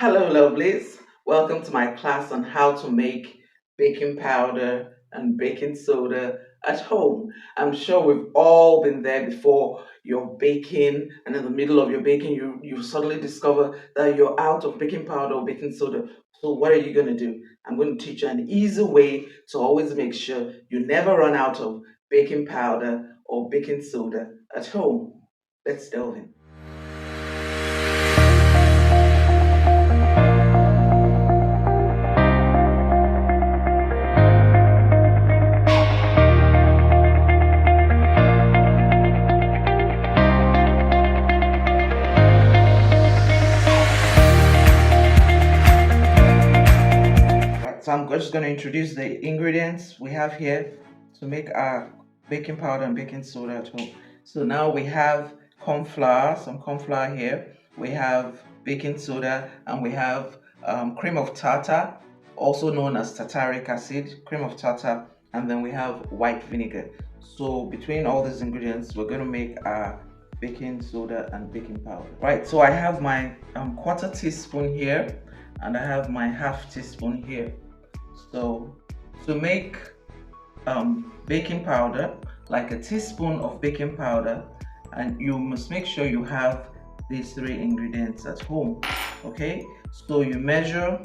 Hello, lovelies. Welcome to my class on how to make baking powder and baking soda at home. I'm sure we've all been there before. You're baking, and in the middle of your baking, you suddenly discover that you're out of baking powder or baking soda. So, what are you going to do? I'm going to teach you an easy way to always make sure you never run out of baking powder or baking soda at home. Let's delve in. Right, so I'm just going to introduce the ingredients we have here to make our baking powder and baking soda at home. So now we have some corn flour here. We have baking soda, and we have cream of tartar, also known as tartaric acid, cream of tartar, and then we have white vinegar. So between all these ingredients, we're going to make our baking soda and baking powder. Right, so I have my quarter teaspoon here, and I have my half teaspoon here. So to make baking powder, like a teaspoon of baking powder, and you must make sure you have these three ingredients at home. Okay, so you measure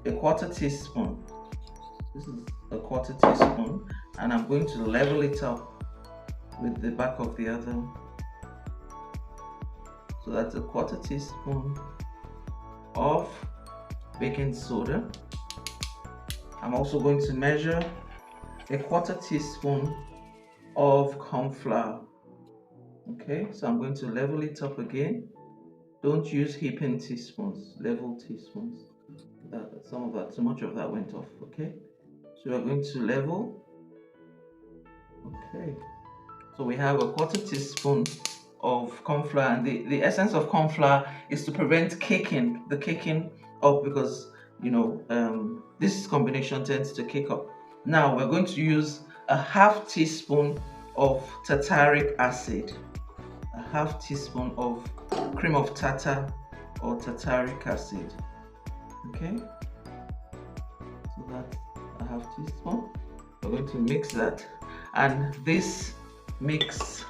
a quarter teaspoon. This is a quarter teaspoon, and I'm going to level it up with the back of the other. So that's a quarter teaspoon of baking soda. I'm also going to measure a quarter teaspoon of corn flour. Okay, so I'm going to level it up again. Don't use heaping teaspoons, level teaspoons. Too much of that went off. Okay, so we're going to level. Okay, so we have a quarter teaspoon of corn flour, and the essence of corn flour is to prevent the caking up, because this combination tends to kick up. Now we're going to use a half teaspoon of tartaric acid, a half teaspoon of cream of tartar or tartaric acid. Okay, so that's a half teaspoon. We're going to mix that, and this mix,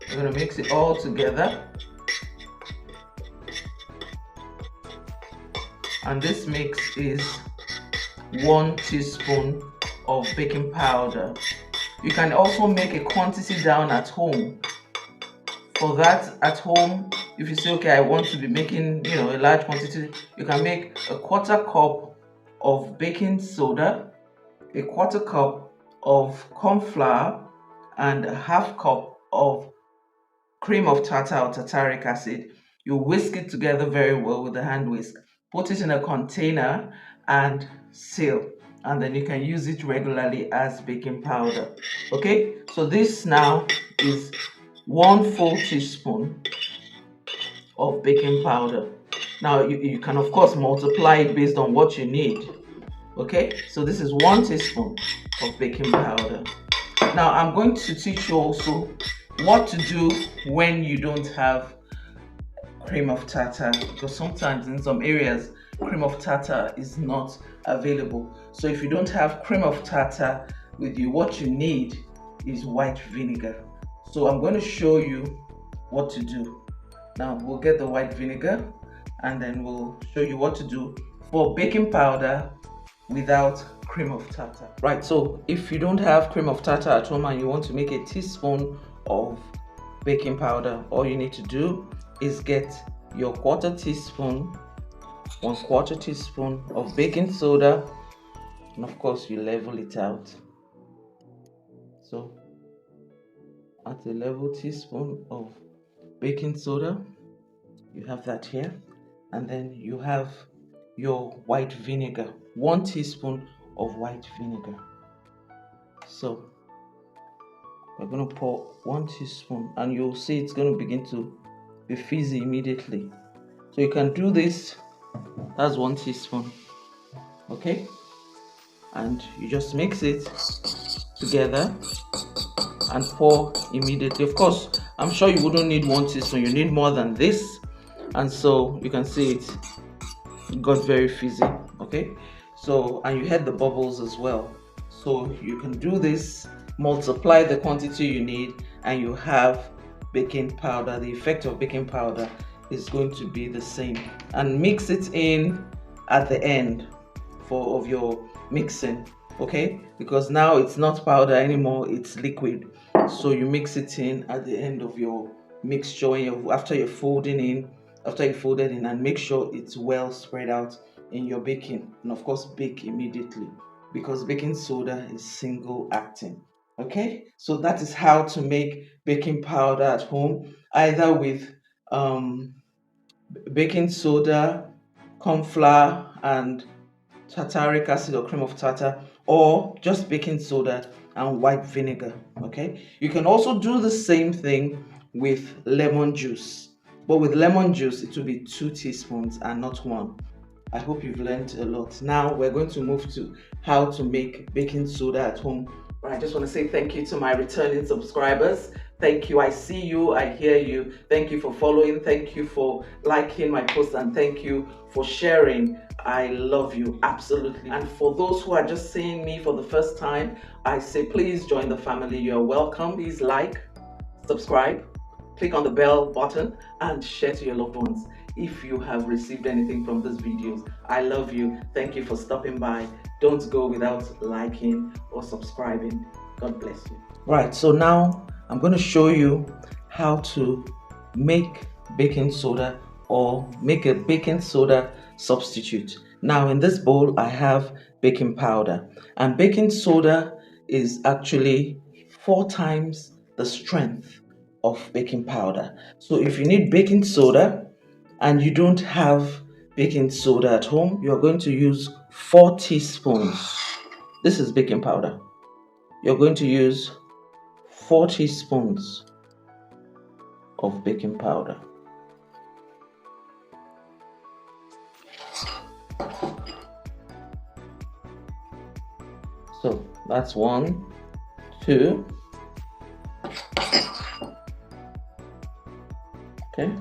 we're going to mix it all together. And this mix is 1 teaspoon of baking powder. You can also make a quantity down at home. For that, at home, if you say, okay, I want to be making a large quantity, you can make a quarter cup of baking soda, a quarter cup of corn flour, and a half cup of cream of tartar or tartaric acid. You whisk it together very well with a hand whisk. Put it in a container and seal, and then you can use it regularly as baking powder. Okay, so this now is 1 full teaspoon of baking powder. Now you can of course multiply it based on what you need. Okay, so this is 1 teaspoon of baking powder. Now I'm going to teach you also what to do when you don't have cream of tartar, because sometimes in some areas cream of tartar is not available. So if you don't have cream of tartar with you, what you need is white vinegar. So I'm going to show you what to do. Now we'll get the white vinegar, and then we'll show you what to do for baking powder without cream of tartar. Right, so if you don't have cream of tartar at home and you want to make a teaspoon of baking powder, all you need to do is get your quarter teaspoon, 1/4 teaspoon of baking soda, and of course you level it out. So at a level teaspoon of baking soda, you have that here, and then you have your white vinegar, 1 teaspoon of white vinegar. So we're going to pour 1 teaspoon, and you'll see it's going to begin to be fizzy immediately. So you can do this. That's 1 teaspoon. Okay, and you just mix it together and pour immediately. Of course, I'm sure you wouldn't need 1 teaspoon, you need more than this, and so you can see it got very fizzy. Okay, so, and you heard the bubbles as well. So you can do this, multiply the quantity you need, and you have baking powder. The effect of baking powder is going to be the same, and mix it in at the end of your mixing. Okay, because now it's not powder anymore, it's liquid. So you mix it in at the end of your mixture when you after you're folding in, after you folded in, and make sure it's well spread out in your baking. And of course, bake immediately, because baking soda is single acting. Okay, so that is how to make baking powder at home, either with um, baking soda, corn flour, and tartaric acid or cream of tartar, or just baking soda and white vinegar. Okay, you can also do the same thing with lemon juice, but with lemon juice it will be 2 teaspoons and not one. I hope you've learned a lot. Now we're going to move to how to make baking soda at home. I just want to say thank you to my returning subscribers. Thank you. I see you. I hear you. Thank you for following. Thank you for liking my posts, and thank you for sharing. I love you absolutely. And for those who are just seeing me for the first time, I say please join the family. You're welcome. Please like, subscribe, click on the bell button, and share to your loved ones if you have received anything from these videos. I love you. Thank you for stopping by. Don't go without liking or subscribing. God bless you. Right, so now I'm going to show you how to make baking soda or make a baking soda substitute. Now in this bowl I have baking powder, and baking soda is actually 4 times the strength of baking powder. So if you need baking soda and you don't have baking soda at home, you're going to use 4 teaspoons. This is baking powder. You're going to use 4 teaspoons of baking powder. So that's 1, 2, okay,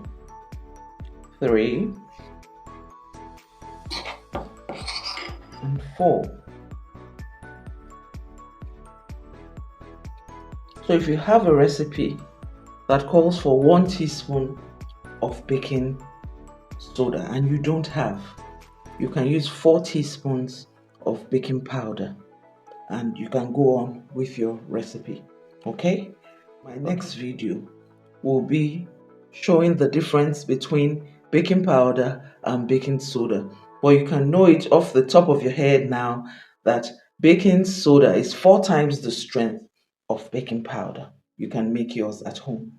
3, and 4. So if you have a recipe that calls for 1 teaspoon of baking soda and you don't have, you can use 4 teaspoons of baking powder and you can go on with your recipe. Okay, my next video will be showing the difference between baking powder and baking soda, but you can know it off the top of your head now that baking soda is 4 times the strength of baking powder. You can make yours at home.